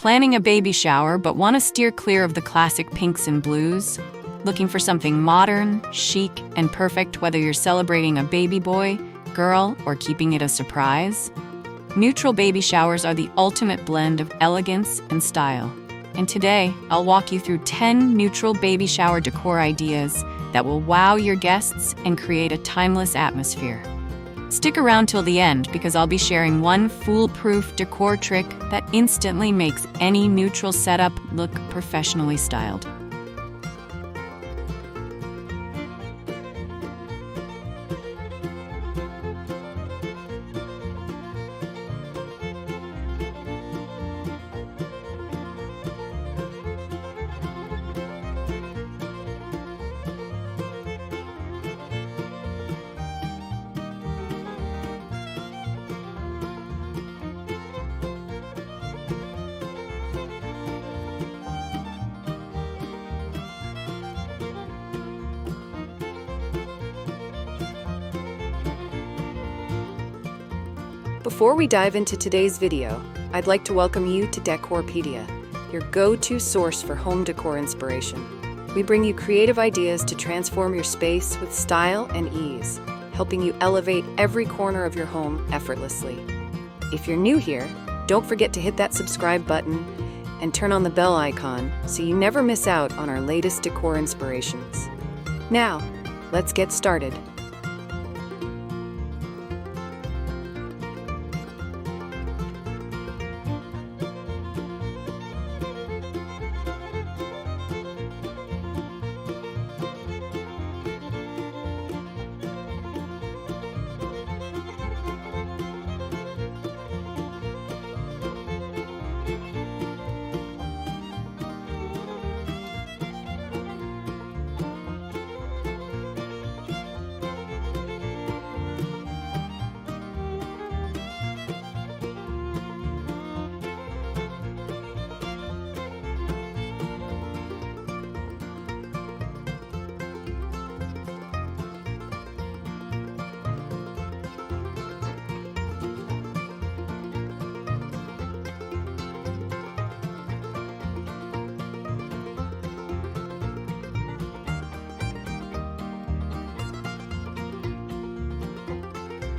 Planning a baby shower but want to steer clear of the classic pinks and blues? Looking for something modern, chic, and perfect whether you're celebrating a baby boy, girl, or keeping it a surprise? Neutral baby showers are the ultimate blend of elegance and style. And today, I'll walk you through 10 neutral baby shower decor ideas that will wow your guests and create a timeless atmosphere. Stick around till the end because I'll be sharing one foolproof decor trick that instantly makes any neutral setup look professionally styled. Before we dive into today's video, I'd like to welcome you to Decorpediya, your go-to source for home decor inspiration. We bring you creative ideas to transform your space with style and ease, helping you elevate every corner of your home effortlessly. If you're new here, don't forget to hit that subscribe button and turn on the bell icon so you never miss out on our latest decor inspirations. Now, let's get started.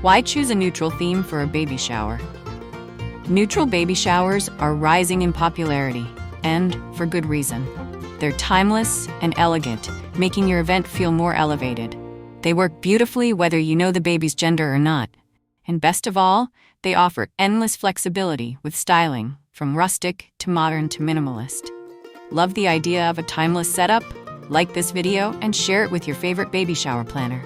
Why choose a neutral theme for a baby shower? Neutral baby showers are rising in popularity, and for good reason. They're timeless and elegant, making your event feel more elevated. They work beautifully whether you know the baby's gender or not. And best of all, they offer endless flexibility with styling, from rustic to modern to minimalist. Love the idea of a timeless setup? Like this video and share it with your favorite baby shower planner.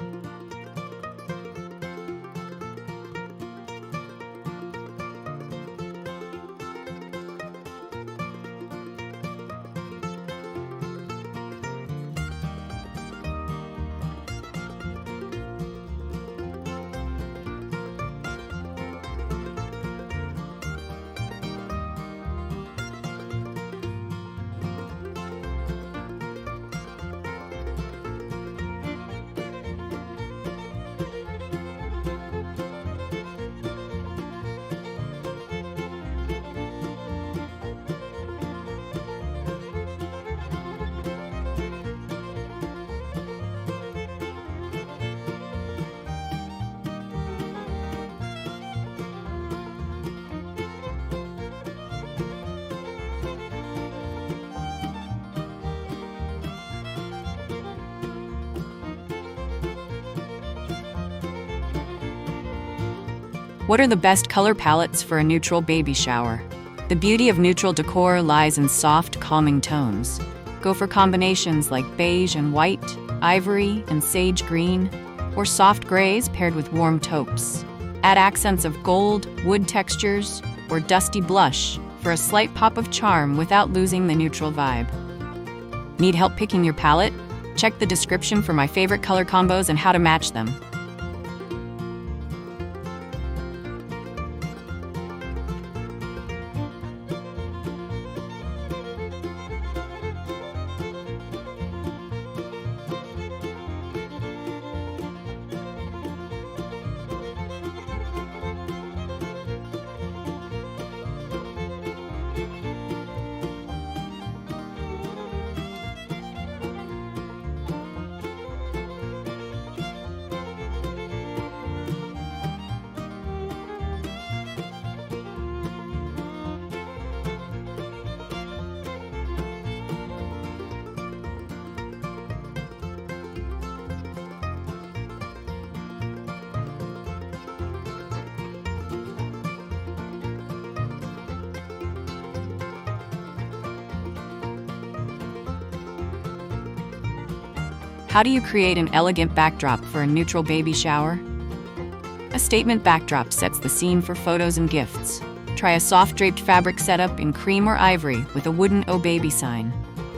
What are the best color palettes for a neutral baby shower? The beauty of neutral decor lies in soft, calming tones. Go for combinations like beige and white, ivory and sage green, or soft grays paired with warm taupes. Add accents of gold, wood textures, or dusty blush for a slight pop of charm without losing the neutral vibe. Need help picking your palette? Check the description for my favorite color combos and how to match them. How do you create an elegant backdrop for a neutral baby shower? A statement backdrop sets the scene for photos and gifts. Try a soft draped fabric setup in cream or ivory with a wooden "Oh Baby" sign.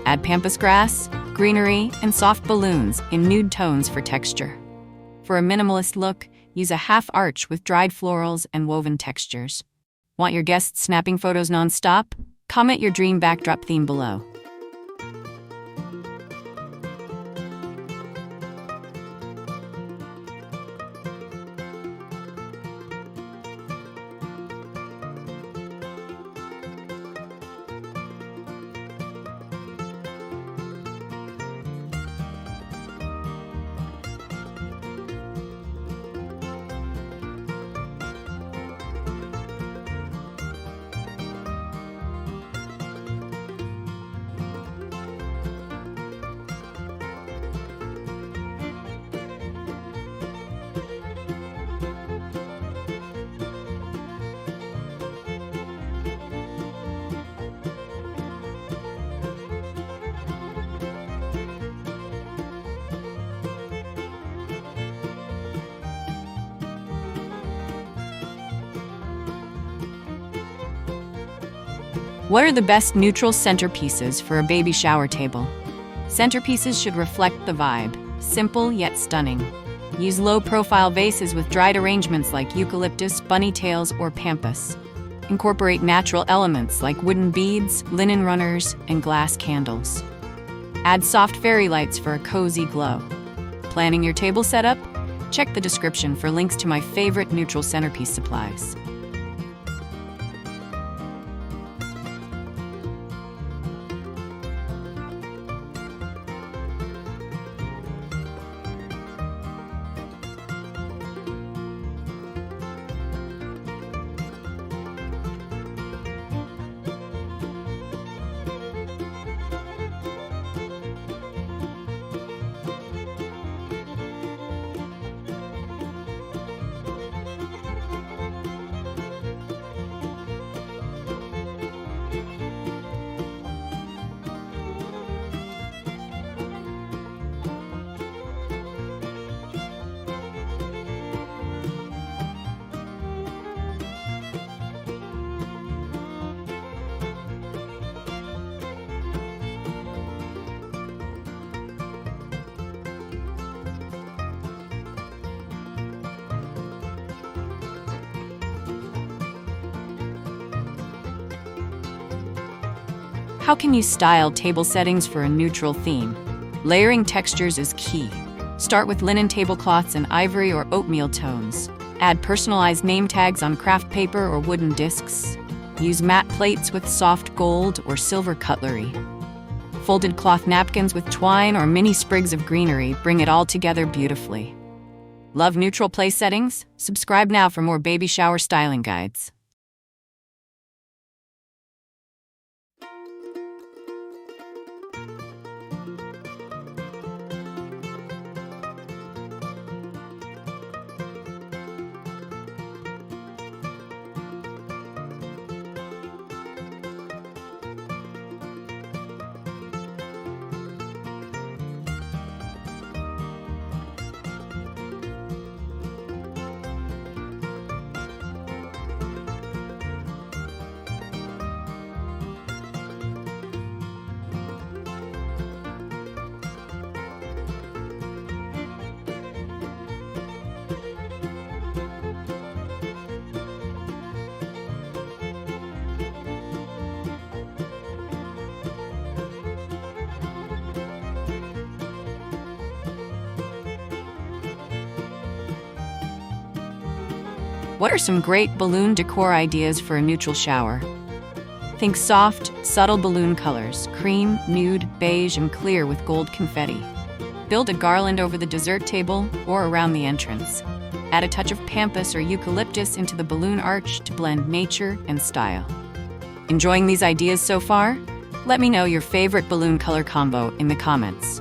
Add pampas grass, greenery, and soft balloons in nude tones for texture. For a minimalist look, use a half arch with dried florals and woven textures. Want your guests snapping photos non-stop? Comment your dream backdrop theme below. What are the best neutral centerpieces for a baby shower table? Centerpieces should reflect the vibe, simple yet stunning. Use low-profile vases with dried arrangements like eucalyptus, bunny tails, or pampas. Incorporate natural elements like wooden beads, linen runners, and glass candles. Add soft fairy lights for a cozy glow. Planning your table setup? Check the description for links to my favorite neutral centerpiece supplies. How can you style table settings for a neutral theme? Layering textures is key. Start with linen tablecloths in ivory or oatmeal tones. Add personalized name tags on craft paper or wooden discs. Use matte plates with soft gold or silver cutlery. Folded cloth napkins with twine or mini sprigs of greenery bring it all together beautifully. Love neutral place settings? Subscribe now for more baby shower styling guides. What are some great balloon decor ideas for a neutral shower? Think soft, subtle balloon colors, cream, nude, beige, and clear with gold confetti. Build a garland over the dessert table or around the entrance. Add a touch of pampas or eucalyptus into the balloon arch to blend nature and style. Enjoying these ideas so far? Let me know your favorite balloon color combo in the comments.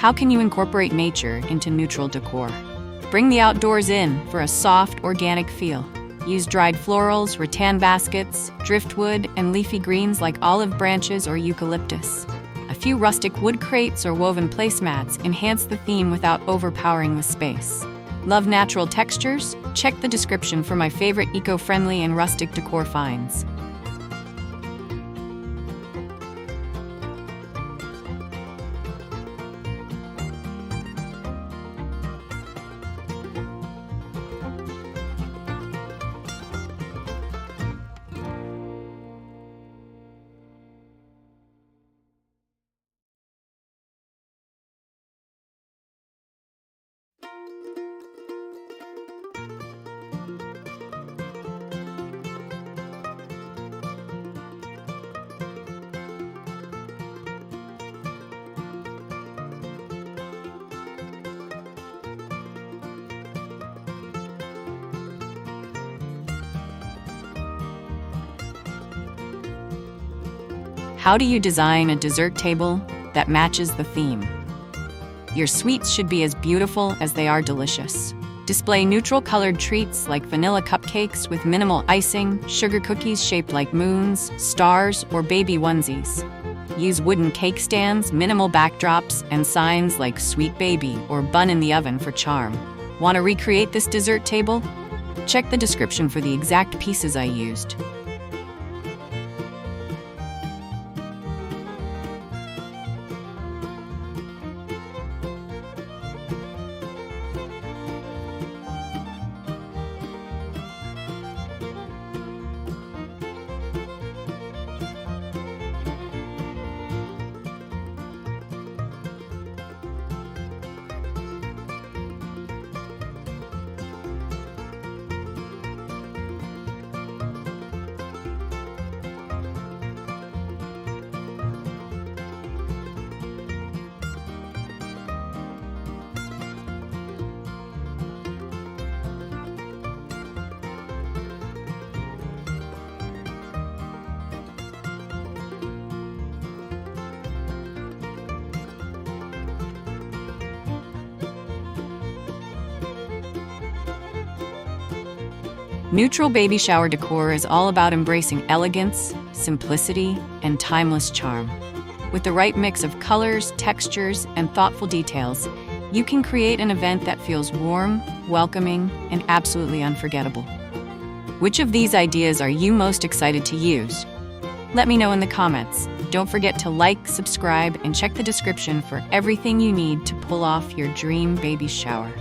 How can you incorporate nature into neutral decor? Bring the outdoors in for a soft, organic feel. Use dried florals, rattan baskets, driftwood, and leafy greens like olive branches or eucalyptus. A few rustic wood crates or woven placemats enhance the theme without overpowering the space. Love natural textures? Check the description for my favorite eco-friendly and rustic decor finds. How do you design a dessert table that matches the theme? Your sweets should be as beautiful as they are delicious. Display neutral-colored treats like vanilla cupcakes with minimal icing, sugar cookies shaped like moons, stars, or baby onesies. Use wooden cake stands, minimal backdrops, and signs like sweet baby or bun in the oven for charm. Want to recreate this dessert table? Check the description for the exact pieces I used. Neutral baby shower decor is all about embracing elegance, simplicity, and timeless charm. With the right mix of colors, textures, and thoughtful details, you can create an event that feels warm, welcoming, and absolutely unforgettable. Which of these ideas are you most excited to use? Let me know in the comments. Don't forget to like, subscribe, and check the description for everything you need to pull off your dream baby shower.